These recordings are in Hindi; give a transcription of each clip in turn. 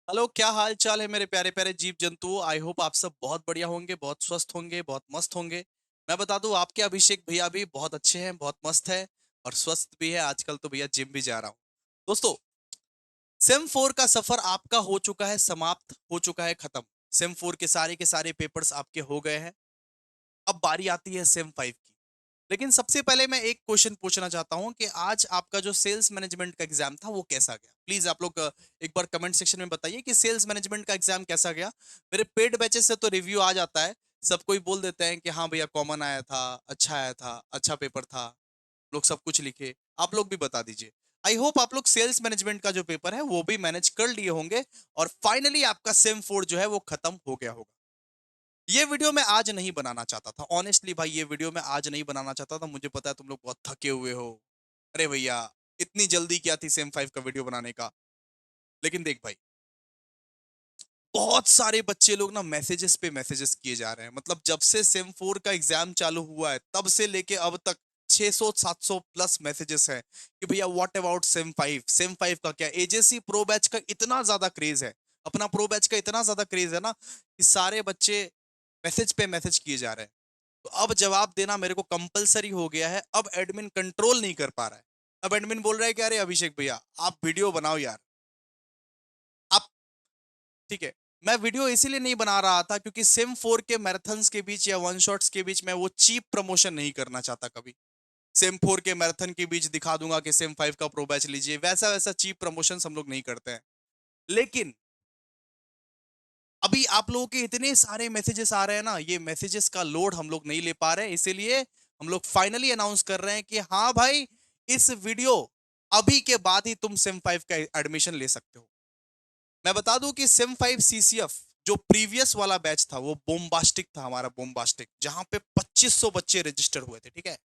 हेलो, क्या हाल चाल है मेरे प्यारे प्यारे जीव जंतुओं। आई होप आप सब बहुत बढ़िया होंगे, बहुत स्वस्थ होंगे, बहुत मस्त होंगे। मैं बता दूं, आपके अभिषेक भैया भी बहुत अच्छे हैं, बहुत मस्त है और स्वस्थ भी है। आजकल तो भैया जिम भी जा रहा हूँ। दोस्तों, सेम फोर का सफर आपका हो चुका है, समाप्त हो चुका है, खत्म। सेम फोर के सारे पेपर्स आपके हो गए हैं। अब बारी आती है सेम फाइव की। लेकिन सबसे पहले मैं एक क्वेश्चन पूछना चाहता हूं कि आज आपका जो सेल्स मैनेजमेंट का एग्जाम था वो कैसा गया। प्लीज आप लोग एक बार कमेंट सेक्शन में बताइए कि सेल्स मैनेजमेंट का एग्जाम कैसा गया। मेरे पेड बैचेस से तो रिव्यू आ जाता है, सब कोई बोल देते हैं कि हाँ भैया कॉमन आया था, अच्छा पेपर था, लोग सब कुछ लिखे। आप लोग भी बता दीजिए। आई होप आप लोग सेल्स मैनेजमेंट का जो पेपर है वो भी मैनेज कर लिए होंगे और फाइनली आपका सेम फोर जो है वो खत्म हो गया होगा। ये वीडियो मैं आज नहीं बनाना चाहता था, ऑनेस्टली भाई, ये वीडियो मैं आज नहीं बनाना चाहता था। मुझे पता है तुम लोग बहुत थके हुए हो। अरे भैया, इतनी जल्दी क्या थी सेम फाइव का वीडियो बनाने का। लेकिन देख भाई, बहुत सारे बच्चे लोग ना मैसेजेस पे मैसेजेस किए जा रहे हैं। मतलब जब से सेम फोर का एग्जाम चालू हुआ है तब से लेके अब तक 600 700 प्लस मैसेजेस हैं कि भैया what about same five, same five का क्या। एजेसी प्रो बैच का इतना ज्यादा क्रेज है, अपना प्रो बैच का इतना ज्यादा क्रेज है ना कि सारे बच्चे मैसेज पे मैसेज किए जा रहे हैं। तो अब जवाब देना मेरे को कंपलसरी हो गया है। अब एडमिन कंट्रोल नहीं कर पा रहा है। अब एडमिन बोल रहा है कि अरे अभिषेक भैया आप वीडियो बनाओ यार। आप, ठीक है, मैं वीडियो इसीलिए नहीं बना रहा था क्योंकि सिम फोर के मैराथन्स के बीच या वन शॉट्स के बीच मैं वो चीप प्रमोशन नहीं करना चाहता कभी। सिम फोर के मैराथन के बीच दिखा दूंगा कि सिम फाइव का प्रो बैच लीजिए, वैसा वैसा चीप प्रमोशन हम लोग नहीं करते हैं। लेकिन अभी आप लोगों के इतने सारे मैसेजेस आ रहे हैं ना, ये मैसेजेस का लोड हम लोग नहीं ले पा रहे हैं, इसीलिए हम लोग फाइनली अनाउंस कर रहे हैं कि हाँ भाई, इस वीडियो अभी के बाद ही तुम सिम फाइव का एडमिशन ले सकते हो। मैं बता दूं कि सिम फाइव सीसीएफ जो प्रीवियस वाला बैच था वो बोम्बास्टिक था, हमारा बोम्बास्टिक, जहां पे 2500 बच्चे रजिस्टर हुए थे। ठीक है,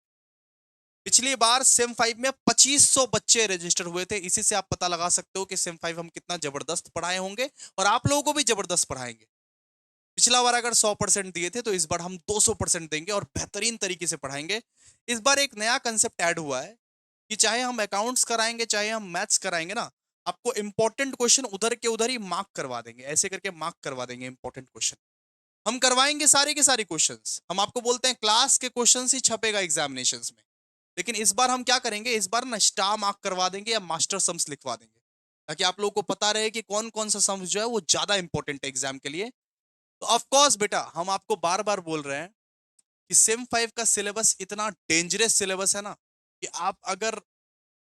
पिछली बार सिम फाइव में 2500 बच्चे रजिस्टर हुए थे। इसी से आप पता लगा सकते हो कि सिम फाइव हम कितना जबरदस्त पढ़ाए होंगे और आप लोगों को भी जबरदस्त पढ़ाएंगे। पिछला बार अगर 100% दिए थे तो इस बार हम 200% देंगे और बेहतरीन तरीके से पढ़ाएंगे। इस बार एक नया कंसेप्ट ऐड हुआ है कि चाहे हम अकाउंट्स कराएंगे चाहे हम मैथ्स कराएंगे ना, आपको इंपॉर्टेंट क्वेश्चन उधर के उधर ही मार्क करवा देंगे, ऐसे करके मार्क करवा देंगे इंपॉर्टेंट क्वेश्चन। हम करवाएंगे सारे के सारे क्वेश्चंस। हम आपको बोलते हैं क्लास के क्वेश्चंस ही छपेगा एग्जामिनेशंस में। लेकिन इस बार हम क्या करेंगे, इस बार ना स्टार मार्क करवा देंगे या मास्टर सम्स लिखवा देंगे, ताकि आप लोगों को पता रहे कि कौन कौन सा सम्स जो है वो ज्यादा इंपॉर्टेंट है एग्जाम के लिए। तो ऑफ कोर्स बेटा, हम आपको बार बार बोल रहे हैं कि सेम फाइव का सिलेबस इतना डेंजरस सिलेबस है ना कि आप अगर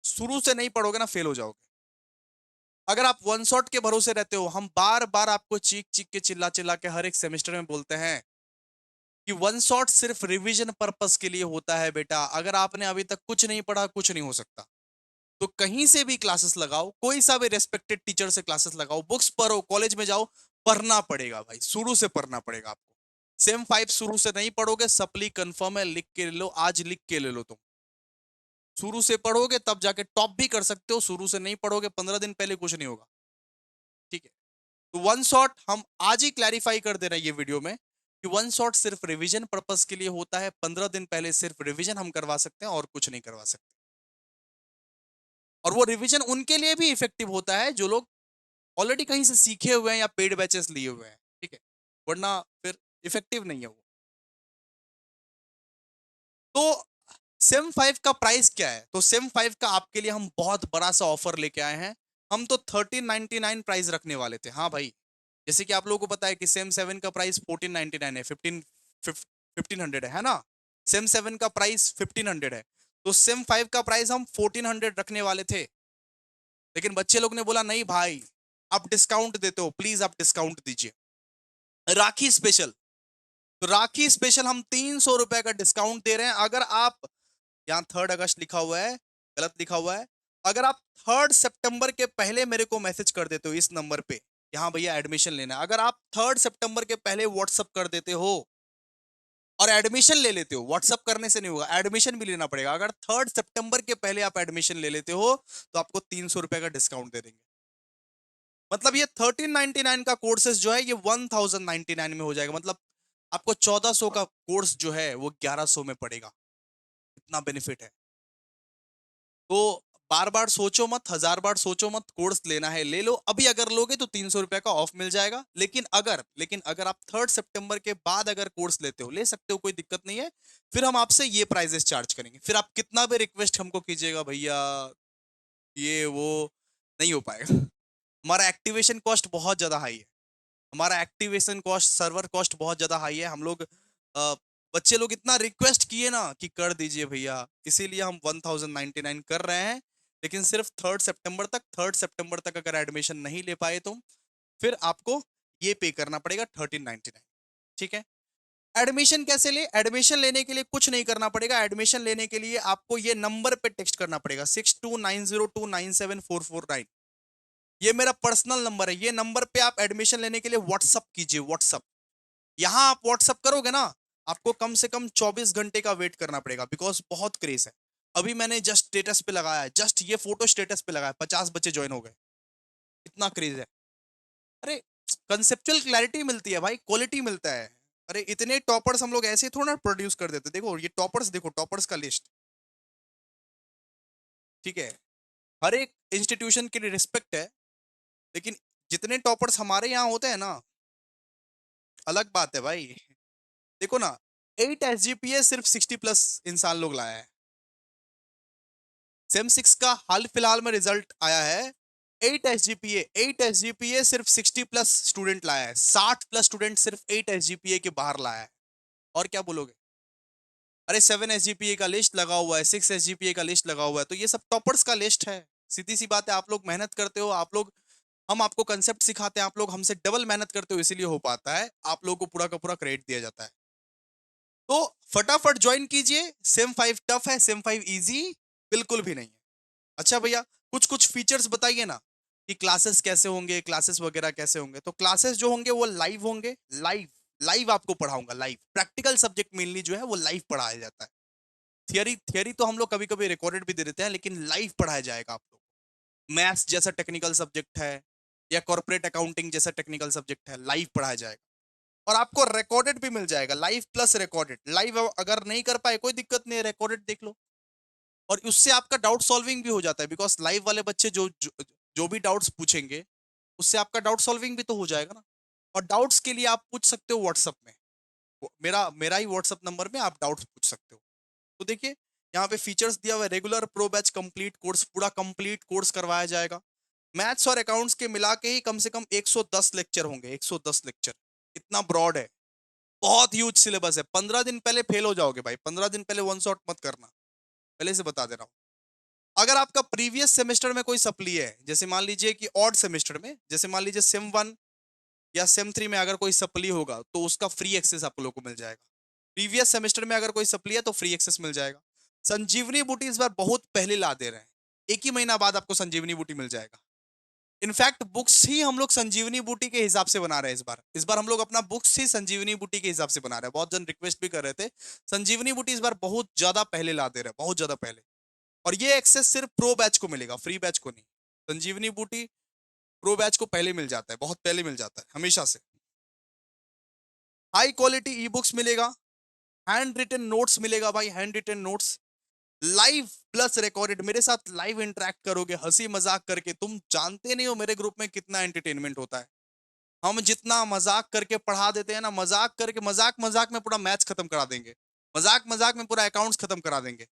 शुरू से नहीं पढ़ोगे ना फेल हो जाओगे। अगर आप वन शॉट के भरोसे रहते हो, हम बार बार आपको चीख चीख के चिल्ला चिल्ला के हर एक सेमेस्टर में बोलते हैं कि वन शॉट सिर्फ रिवीजन पर्पस के लिए होता है बेटा। अगर आपने अभी तक कुछ नहीं पढ़ा, कुछ नहीं हो सकता। तो कहीं से भी क्लासेस लगाओ, कोई सा भी रेस्पेक्टेड टीचर से क्लासेस लगाओ, बुक्स पढ़ो, कॉलेज में जाओ, पढ़ना पड़ेगा भाई, शुरू से पढ़ना पड़ेगा आपको। सेम फाइव शुरू से नहीं पढ़ोगे, सप्ली कंफर्म है, लिख के ले लो, आज लिख के ले लो तुम। शुरू से पढ़ोगे तब जाके टॉप भी कर सकते हो, शुरू से नहीं पढ़ोगे 15 दिन पहले कुछ नहीं होगा। ठीक है, तो वन शॉट हम आज ही क्लैरिफाई कर दे रहे हैं ये वीडियो में कि वन शॉट सिर्फ रिवीजन पर्पस के लिए होता है। 15 दिन पहले सिर्फ रिवीजन हम करवा सकते हैं और कुछ नहीं करवा सकते। और वो रिवीजन उनके लिए भी इफेक्टिव होता है जो लोग ऑलरेडी कहीं से सीखे हुए हैं या पेड बैचेस लिए हुए हैं। ठीक है, वरना फिर इफेक्टिव नहीं है वो। तो सेम फाइव का प्राइस क्या है, तो सेम फाइव का आपके लिए हम बहुत बड़ा सा ऑफर लेके आए हैं। हम तो 1399 प्राइस रखने वाले थे, हाँ भाई। जैसे कि आप लोगों को पता है कि सेम सेवन का प्राइस 1499 है, 1500 है ना। सेम सेवन का प्राइस 1500 है, तो सेम फाइव का प्राइस हम 1400 रखने वाले थे। लेकिन बच्चे लोग ने बोला नहीं भाई, आप डिस्काउंट देते हो, प्लीज आप डिस्काउंट दीजिए। राखी स्पेशल, तो राखी स्पेशल हम 300 रुपए का डिस्काउंट दे रहे हैं। अगर आप, यहाँ 3 अगस्त लिखा हुआ है, गलत लिखा हुआ है। अगर आप 3 सितंबर के पहले मेरे को मैसेज कर देते हो इस नंबर पे, यहाँ भैया एडमिशन लेना है, अगर आप 3 सितंबर के पहले व्हाट्सअप कर देते हो और एडमिशन ले लेते हो, व्हाट्सअप करने से नहीं होगा, एडमिशन भी लेना पड़ेगा। अगर 3 सितंबर के पहले आप एडमिशन ले लेते हो तो आपको 300 रुपए का डिस्काउंट दे देंगे। मतलब ये 1399 का कोर्सेज जो है ये 1099 में हो जाएगा। मतलब आपको 1400 का कोर्स जो है वो 1100 में पड़ेगा। इतना बेनिफिट है। तो बार बार सोचो मत, 1000 बार सोचो मत, कोर्स लेना है ले लो। अभी अगर लोगे तो 300 रुपए का ऑफ मिल जाएगा। लेकिन अगर आप 3 सितंबर के बाद अगर कोर्स लेते हो, ले सकते हो, कोई दिक्कत नहीं है। फिर हम आपसे ये प्राइजेस चार्ज करेंगे। फिर आप कितना भी रिक्वेस्ट हमको कीजिएगा, भैया ये वो, नहीं हो पाएगा। हमारा एक्टिवेशन कॉस्ट बहुत ज्यादा हाई है। हमारा एक्टिवेशन कॉस्ट, सर्वर कॉस्ट बहुत ज्यादा हाई है। हम लोग बच्चे लोग इतना रिक्वेस्ट किए ना कि कर दीजिए भैया, इसीलिए हम 1099 कर रहे हैं। लेकिन सिर्फ 3 सितंबर तक अगर एडमिशन नहीं ले पाए तुम, फिर आपको ये पे करना पड़ेगा 1399। ठीक है। एडमिशन कैसे ले? एडमिशन लेने के लिए कुछ नहीं करना पड़ेगा। एडमिशन लेने के लिए आपको ये नंबर पे टेक्स्ट करना पड़ेगा, 6290297449। ये मेरा पर्सनल नंबर है। ये नंबर पे आप एडमिशन लेने के लिए व्हाट्सअप कीजिए, व्हाट्सअप। यहां आप व्हाट्सअप करोगे ना, आपको कम से कम 24 घंटे का वेट करना पड़ेगा, बिकॉज बहुत क्रेज है। अभी मैंने जस्ट स्टेटस पे लगाया है, जस्ट ये फोटो स्टेटस पे लगाया, 50 बच्चे ज्वाइन हो गए। इतना क्रेज है। अरे कंसेप्चुअल क्लैरिटी मिलती है भाई, क्वालिटी मिलता है। अरे इतने टॉपर्स हम लोग ऐसे थोड़ा ना प्रोड्यूस कर देते। देखो ये टॉपर्स, देखो टॉपर्स का लिस्ट। ठीक है। हर एक इंस्टीट्यूशन की रिस्पेक्ट है, लेकिन जितने टॉपर्स हमारे यहाँ होते हैं ना, अलग बात है भाई। देखो ना, 8 SGPA सिर्फ 60+ इंसान लोग लाया है। सेम 6 का हाल फिलहाल में रिजल्ट आया है। 8 SGPA सिर्फ 60+ स्टूडेंट लाया है। 60+ स्टूडेंट सिर्फ 8 SGPA के बाहर लाया है। और क्या बोलोगे? अरे 7 SGPA का लिस्ट लगा हुआ है, 6 SGPA का लिस्ट लगा हुआ है, तो ये सब टॉपर्स का लिस्ट है। सीधी सी बात है, आप लोग मेहनत करते हो, आप लोग, हम आपको कंसेप्ट सिखाते हैं, आप लोग हमसे डबल मेहनत करते हो, इसीलिए हो पाता है। आप लोगों को पूरा का पूरा क्रेडिट दिया जाता है। तो फटाफट ज्वाइन कीजिए। सेम 5 टफ है, सेम 5 इजी बिल्कुल भी नहीं है। अच्छा भैया, कुछ कुछ फीचर्स बताइए ना कि क्लासेस कैसे होंगे, क्लासेस वगैरह कैसे होंगे। तो क्लासेस जो होंगे वो लाइव होंगे। लाइव, लाइव आपको पढ़ाऊंगा, लाइव। प्रैक्टिकल सब्जेक्ट मेनली जो है वो लाइव पढ़ाया जाता है। थियरी, थियरी तो हम लोग कभी कभी रिकॉर्डेड भी दे देते हैं, लेकिन लाइव पढ़ाया जाएगा आप लोग। मैथ्स जैसा टेक्निकल सब्जेक्ट है, या कॉर्पोरेट अकाउंटिंग जैसा टेक्निकल सब्जेक्ट है, लाइव पढ़ाया जाएगा। और आपको रिकॉर्डेड भी मिल जाएगा, लाइव प्लस रिकॉर्डेड। लाइव अगर नहीं कर पाए कोई दिक्कत नहीं है, रिकॉर्डेड देख लो। और उससे आपका डाउट सॉल्विंग भी हो जाता है, बिकॉज लाइव वाले बच्चे जो भी डाउट्स पूछेंगे, उससे आपका डाउट सॉल्विंग भी तो हो जाएगा ना। और डाउट्स के लिए आप पूछ सकते हो व्हाट्सअप में। मेरा मेरा ही व्हाट्सअप नंबर में आप डाउट्स पूछ सकते हो। तो देखिए, यहाँ पे फीचर्स दिया हुआ है। Regular, pro batch, complete course, पूरा कंप्लीट कोर्स करवाया जाएगा। मैथ्स और अकाउंट्स के मिला के ही कम से कम 110 लेक्चर होंगे, 110 लेक्चर। इतना ब्रॉड है, बहुत ह्यूज सिलेबस है। 15 दिन पहले फेल हो जाओगे भाई, 15 दिन पहले वन शॉट मत करना, पहले से बता दे रहा हूँ। अगर आपका प्रीवियस सेमेस्टर में कोई सप्ली है, जैसे मान लीजिए कि ऑड सेमेस्टर में, जैसे मान लीजिए सेम 1 या सेम 3 में अगर कोई सप्ली होगा, तो उसका फ्री एक्सेस आप लोगों को मिल जाएगा। प्रीवियस सेमेस्टर में अगर कोई सप्ली है तो फ्री एक्सेस मिल जाएगा। संजीवनी बूटी इस बार बहुत पहले ला दे रहे हैं। 1 ही महीना बाद आपको संजीवनी बूटी मिल जाएगा। इनफैक्ट बुक्स ही हम लोग संजीवनी बूटी के हिसाब से बना रहे हैं। इस बार हम लोग अपना बुक्स ही संजीवनी बूटी के हिसाब से बना रहे हैं। बहुत जन रिक्वेस्ट भी कर रहे थे। संजीवनी बूटी इस बार बहुत ज्यादा पहले ला दे रहे हैं, बहुत ज्यादा पहले। और ये एक्सेस सिर्फ प्रो बैच को मिलेगा, फ्री बैच को नहीं। संजीवनी बूटी प्रो बैच को पहले मिल जाता है, बहुत पहले मिल जाता है हमेशा से। हाई क्वालिटी ई बुक्स मिलेगा, हैंड रिटन नोट्स मिलेगा भाई, hand written notes. Live plus recorded, मेरे साथ लाइव इंटरेक्ट करोगे, हंसी मजाक करके। तुम जानते नहीं हो मेरे ग्रुप में कितना एंटरटेनमेंट होता है। हम जितना मजाक करके पढ़ा देते हैं ना, मजाक करके, मजाक मजाक में पूरा मैथ्स खत्म करा देंगे, मजाक मजाक में पूरा अकाउंट्स खत्म करा देंगे।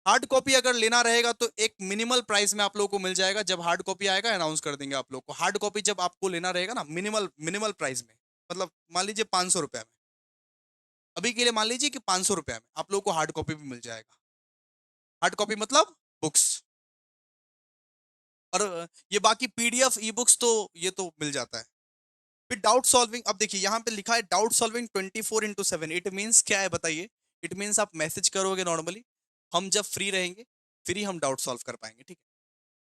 हार्ड कॉपी अगर लेना रहेगा तो एक मिनिमल प्राइस में आप लोगों को मिल जाएगा। जब हार्ड कॉपी आएगा अनाउंस कर देंगे आप लोग को। हार्ड कॉपी जब आपको लेना रहेगा ना, मिनिमल मिनिमल प्राइस में, मतलब मान लीजिए 500 रुपए में, अभी के लिए मान लीजिए कि 500 रुपए में आप लोग को हार्ड कॉपी भी मिल जाएगा। हार्ड कॉपी मतलब बुक्स। और ये बाकी पीडीएफ ई बुक्स तो ये तो मिल जाता है। फिर डाउट सॉल्विंग, अब देखिए यहाँ पे लिखा है डाउट सॉल्विंग 24/7। इट मीन्स क्या है बताइए? इट मीन्स आप मैसेज करोगे नॉर्मली, हम जब फ्री रहेंगे फिर ही हम डाउट सॉल्व कर पाएंगे, ठीक है।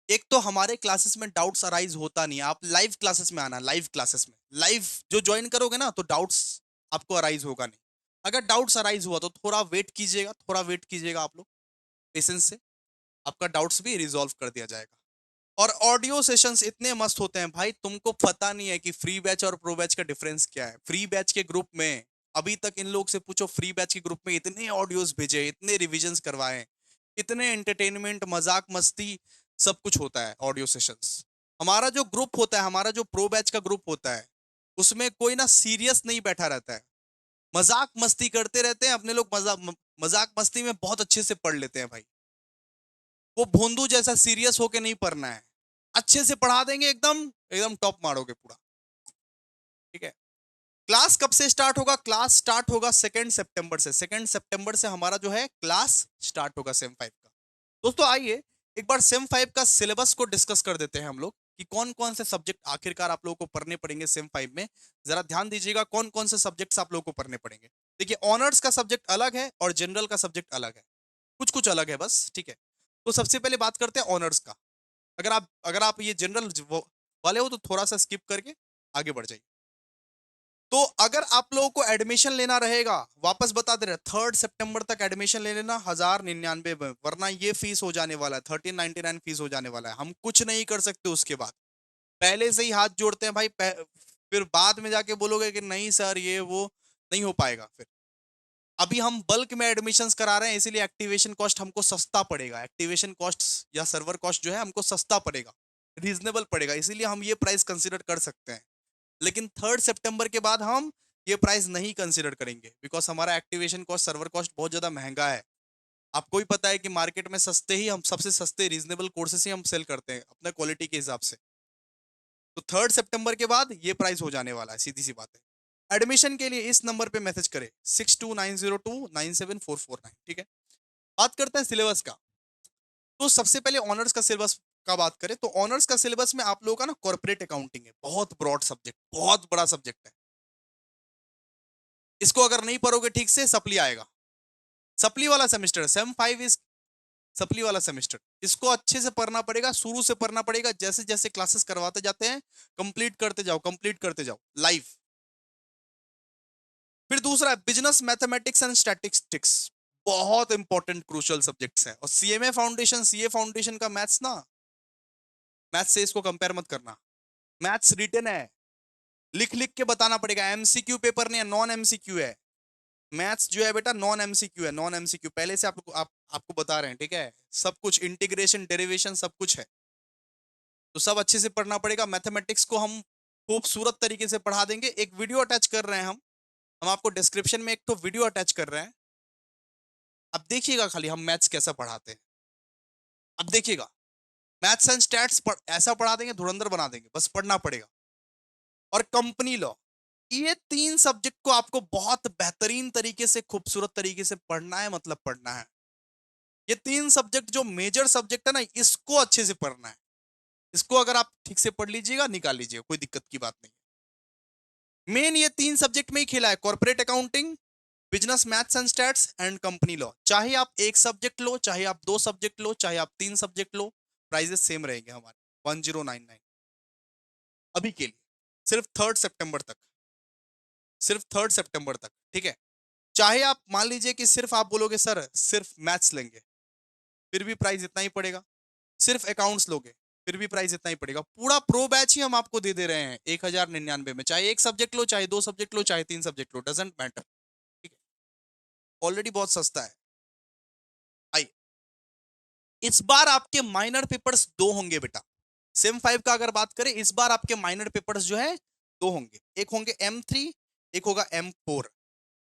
एक तो हमारे क्लासेस में डाउट्स अराइज होता नहीं है। आप लाइव क्लासेस में आना, लाइव क्लासेस में, लाइव जो ज्वाइन करोगे ना, तो डाउट्स आपको अराइज होगा नहीं। अगर डाउट्स अराइज हुआ तो थोड़ा वेट कीजिएगा, थोड़ा वेट कीजिएगा आप लोग पेशेंस से, आपका डाउट्स भी रिजॉल्व कर दिया जाएगा। और ऑडियो सेशंस इतने मस्त होते हैं भाई, तुमको पता नहीं है कि फ्री बैच और प्रो बैच का डिफरेंस क्या है। फ्री बैच के ग्रुप में, अभी तक इन लोग से पूछो, फ्री बैच के ग्रुप में इतने ऑडियोज भेजे, इतने रिविजन्स करवाए, इतने एंटरटेनमेंट, मजाक मस्ती सब कुछ होता है ऑडियो सेशंस। हमारा जो ग्रुप होता है, हमारा जो प्रो बैच का ग्रुप होता है, उसमें कोई ना सीरियस नहीं बैठा रहता है, मजाक मस्ती करते रहते हैं अपने लोग। मजाक मस्ती में बहुत अच्छे से पढ़ लेते हैं भाई। वो भोंदू जैसा सीरियस होके नहीं पढ़ना है, अच्छे से पढ़ा देंगे, एकदम एकदम टॉप मारोगे पूरा। ठीक है। क्लास कब से स्टार्ट होगा? क्लास स्टार्ट होगा 2 सितंबर से। 2 सितंबर से हमारा जो है क्लास स्टार्ट होगा सेम 5 का। दोस्तों आइए एक बार सेम 5 का सिलेबस को डिस्कस कर देते हैं हम लोग, कि कौन कौन से सब्जेक्ट आखिरकार आप लोगों को पढ़ने पड़ेंगे सेम 5 में। जरा ध्यान दीजिएगा कौन कौन से सब्जेक्ट्स आप लोगों को पढ़ने पड़ेंगे। देखिए, ऑनर्स का सब्जेक्ट अलग है और जनरल का सब्जेक्ट अलग है, कुछ कुछ अलग है बस। ठीक है। तो सबसे पहले बात करते हैं ऑनर्स का। अगर आप ये जनरल वाले हो तो थोड़ा सा स्किप करके आगे बढ़ जाइए। तो अगर आप लोगों को एडमिशन लेना रहेगा, वापस बता दे रहे, 3 सितंबर तक एडमिशन ले लेना 1099 में, वरना ये फीस हो जाने वाला है 1399 फीस हो जाने वाला है। हम कुछ नहीं कर सकते उसके बाद, पहले से ही हाथ जोड़ते हैं भाई। फिर बाद में जाके बोलोगे कि नहीं सर ये वो, नहीं हो पाएगा फिर। अभी हम बल्क में एडमिशंस करा रहे हैं, इसीलिए एक्टिवेशन कॉस्ट हमको सस्ता पड़ेगा। एक्टिवेशन कॉस्ट या सर्वर कॉस्ट जो है हमको सस्ता पड़ेगा, रीजनेबल पड़ेगा, इसीलिए हम ये प्राइस कंसिडर कर सकते हैं। लेकिन 3 सितंबर के बाद हम ये प्राइस नहीं कंसिडर करेंगे, बिकॉज हमारा एक्टिवेशन कॉस्ट, सर्वर कॉस्ट बहुत ज्यादा महंगा है। आपको ही पता है कि मार्केट में सस्ते ही, हम सबसे सस्ते रीजनेबल कोर्सेस ही हम सेल करते हैं अपने क्वालिटी के हिसाब से। तो 3 सितंबर के बाद ये प्राइस हो जाने वाला है, सीधी सी बात है। एडमिशन के लिए इस नंबर पे मैसेज करें 6290297449। ठीक है। बात करते हैं सिलेबस का। तो सबसे पहले ऑनर्स का सिलेबस का बात करें तो ऑनर्स का सिलेबस में आप लोगों का ना कॉर्पोरेट अकाउंटिंग है, बहुत ब्रॉड सब्जेक्ट, बहुत बड़ा सब्जेक्ट है। इसको अगर नहीं पढ़ोगे ठीक से, सप्ली आएगा। सप्ली वाला सेमेस्टर, सेम 5 इज सप्ली वाला सेमेस्टर। इसको अच्छे से पढ़ना पड़ेगा, शुरू से पढ़ना पड़ेगा, जैसे जैसे क्लासेस करवाते जाते हैं कंप्लीट करते जाओ, कंप्लीट करते जाओ लाइव। फिर दूसरा बिजनेस मैथमेटिक्स एंड स्टैटिस्टिक्स, बहुत इंपॉर्टेंट क्रूशियल सब्जेक्ट्स हैं। और सीएमए फाउंडेशन, सीए फाउंडेशन का मैथ्स ना, मैथ्स से इसको कंपेयर मत करना। मैथ्स रिटन है, लिख लिख के बताना पड़ेगा, एमसीक्यू पेपर नहीं है, नॉन एमसीक्यू है। मैथ्स जो है बेटा नॉन एमसीक्यू है, नॉन एमसीक्यू, पहले से आपको बता रहे हैं। ठीक है। सब कुछ इंटीग्रेशन, डेरिवेशन सब कुछ है, तो सब अच्छे से पढ़ना पड़ेगा। मैथमेटिक्स को हम खूबसूरत तरीके से पढ़ा देंगे। एक वीडियो अटैच कर रहे हैं हम आपको डिस्क्रिप्शन में एक तो वीडियो अटैच कर रहे हैं। अब देखिएगा खाली हम मैथ्स कैसा पढ़ाते हैं। अब देखिएगा, मैथ्स एंड स्टैट्स ऐसा पढ़ा देंगे, धुरंधर बना देंगे, बस पढ़ना पड़ेगा। और कंपनी लॉ, ये 3 सब्जेक्ट को आपको बहुत बेहतरीन तरीके से, खूबसूरत तरीके से पढ़ना है, मतलब पढ़ना है। ये 3 सब्जेक्ट जो मेजर सब्जेक्ट है ना, इसको अच्छे से पढ़ना है। इसको अगर आप ठीक से पढ़ लीजिएगा, निकाल लीजिएगा, कोई दिक्कत की बात नहीं। मेन ये 3 सब्जेक्ट में ही खेला है, corporate accounting, business maths and stats and company law. चाहे आप एक सब्जेक्ट लो, चाहे आप 2 सब्जेक्ट लो, चाहे आप 3 सब्जेक्ट लो, प्राइजेस सेम रहेंगे हमारे, 1099 अभी के लिए, सिर्फ 3 सितंबर तक, सिर्फ 3 सितंबर तक। ठीक है। चाहे आप मान लीजिए कि सिर्फ आप बोलोगे सर सिर्फ मैथ्स लेंगे, फिर भी प्राइस इतना ही पड़ेगा। सिर्फ अकाउंट्स लोगे, फिर भी प्राइस इतना ही पड़ेगा। पूरा प्रो बैच ही हम आपको दे दे रहे हैं 1099 में, चाहे एक सब्जेक्ट लो, चाहे 2 सब्जेक्ट लो, चाहे 3 सब्जेक्ट लो, डजेंट मैटर। ठीक है। ऑलरेडी बहुत सस्ता है। आइए, इस बार आपके माइनर पेपर्स 2 होंगे बेटा। सेम 5 का अगर बात करें, इस बार आपके माइनर पेपर्स जो है 2 होंगे। एक होंगे M3, एक होगा M4।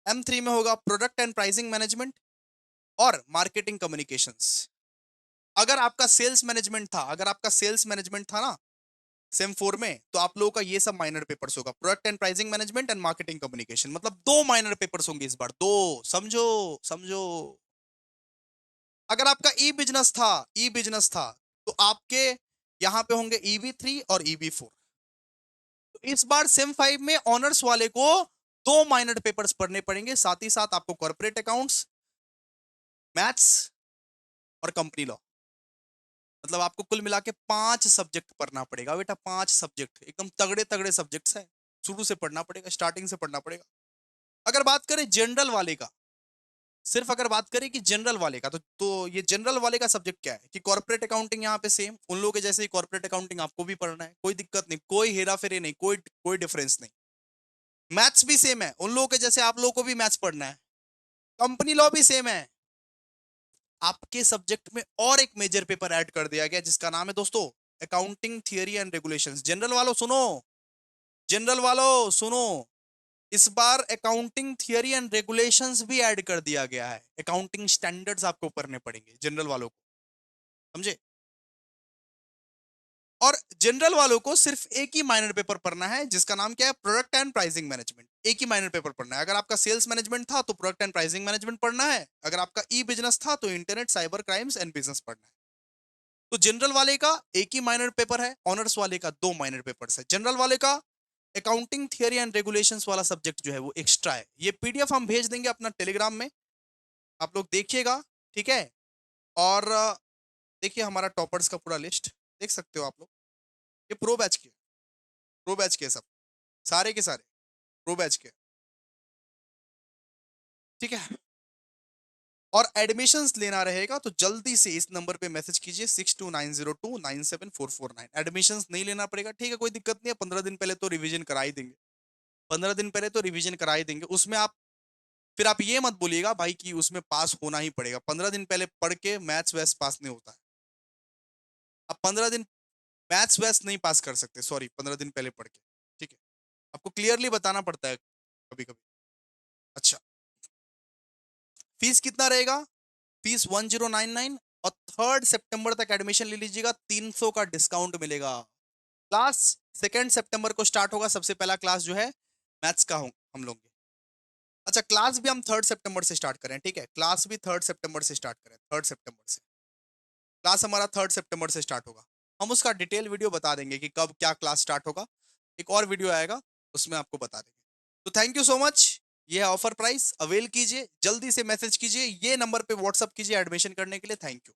M3 में होगा प्रोडक्ट एंड प्राइसिंग मैनेजमेंट और मार्केटिंग कम्युनिकेशंस। अगर आपका सेल्स मैनेजमेंट था, अगर आपका सेल्स मैनेजमेंट था ना सेम 4 में, तो आप लोगों का ये सब माइनर पेपर्स होगा, product and pricing management and marketing communication. मतलब 2 माइनर पेपर्स होंगे इस बार, 2। समझो, समझो। अगर आपका ई बिजनेस था तो आपके यहां पे होंगे EB3 और EB4। तो इस बार सेम 5 में ऑनर्स वाले को 2 माइनर पेपर्स पढ़ने पड़ेंगे, साथ ही साथ आपको कॉर्पोरेट अकाउंट्स, मैथ्स और कंपनी लॉ। मतलब आपको कुल मिला के 5 सब्जेक्ट पढ़ना पड़ेगा बेटा, 5 सब्जेक्ट, एकदम तगड़े तगड़े सब्जेक्ट्स हैं। शुरू से पढ़ना पड़ेगा, स्टार्टिंग से पढ़ना पड़ेगा। अगर बात करें जनरल वाले का, सिर्फ अगर बात करें कि जनरल वाले का, तो ये जनरल वाले का सब्जेक्ट क्या है कि कॉर्पोरेट अकाउंटिंग यहाँ पे सेम उन लोगों के जैसे ही कॉर्पोरेट अकाउंटिंग आपको भी पढ़ना है, कोई दिक्कत नहीं, कोई हेरा फेरी नहीं, कोई कोई डिफरेंस नहीं। मैथ्स भी सेम है, उन लोगों के जैसे आप लोगों को भी मैथ्स पढ़ना है। कंपनी लॉ भी सेम है। आपके सब्जेक्ट में और एक मेजर पेपर ऐड कर दिया गया जिसका नाम है दोस्तों accounting theory and regulations. General वालों सुनो, जनरल वालों सुनो, इस बार अकाउंटिंग थियरी एंड रेगुलेशंस भी ऐड कर दिया गया है। अकाउंटिंग स्टैंडर्ड्स आपको पढ़ने पड़ेंगे जनरल वालों को, समझे? और जनरल वालों को सिर्फ एक ही माइनर पेपर पढ़ना है जिसका नाम क्या है, प्रोडक्ट एंड प्राइसिंग मैनेजमेंट। एक ही माइनर पेपर पढ़ना है। अगर आपका सेल्स मैनेजमेंट था तो प्रोडक्ट एंड प्राइसिंग मैनेजमेंट पढ़ना है, अगर आपका ई बिजनेस था तो internet cyber crimes and business पढ़ना है। तो जनरल वाले का एक ही माइनर पेपर है, ऑनर्स वाले का 2 माइनर पेपर्स है। जनरल वाले का अकाउंटिंग थियरी एंड रेगुलेशंस वाला सब्जेक्ट जो है वो एक्स्ट्रा है। ये पीडीएफ हम भेज देंगे अपना टेलीग्राम में, आप लोग देखिएगा, ठीक है? और देखिए हमारा टॉपर्स का पूरा लिस्ट देख सकते हो आप लोग। ये प्रो बैच के, प्रो बैच के सब, सारे के सारे प्रो बैच के, ठीक है? और एडमिशंस लेना रहेगा तो जल्दी से इस नंबर पे मैसेज कीजिए 6290297449। एडमिशंस नहीं लेना पड़ेगा, ठीक है, कोई दिक्कत नहीं है। 15 दिन पहले तो रिवीजन करा ही देंगे, 15 दिन पहले तो रिवीजन करा ही देंगे। उसमें आप फिर आप ये मत बोलिएगा भाई कि उसमें पास होना ही पड़ेगा। 15 दिन पहले पढ़ के मैथ्स वैस पास नहीं होता है। आप 15 दिन मैथ्स वैस नहीं पास कर सकते, सॉरी, 15 दिन पहले पढ़ के, ठीक है? आपको क्लियरली बताना पड़ता है कभी कभी। अच्छा, फीस कितना रहेगा? फीस 1099, और 3 सितंबर तक एडमिशन ले लीजिएगा, 300 का डिस्काउंट मिलेगा। क्लास 2 सितंबर को स्टार्ट होगा, सबसे पहला क्लास जो है मैथ्स का हम लोग। अच्छा, क्लास भी हम 3 सितंबर से स्टार्ट करें, ठीक है? क्लास भी 3 सितंबर से स्टार्ट करें, 3 सितंबर से क्लास हमारा 3 सितंबर से स्टार्ट होगा। हम उसका डिटेल वीडियो बता देंगे कि कब क्या क्लास स्टार्ट होगा। एक और वीडियो आएगा, उसमें आपको बता देंगे। तो थैंक यू सो मच। ये है ऑफर प्राइस, अवेल कीजिए, जल्दी से मैसेज कीजिए, ये नंबर पे व्हाट्सअप कीजिए एडमिशन करने के लिए। Thank you.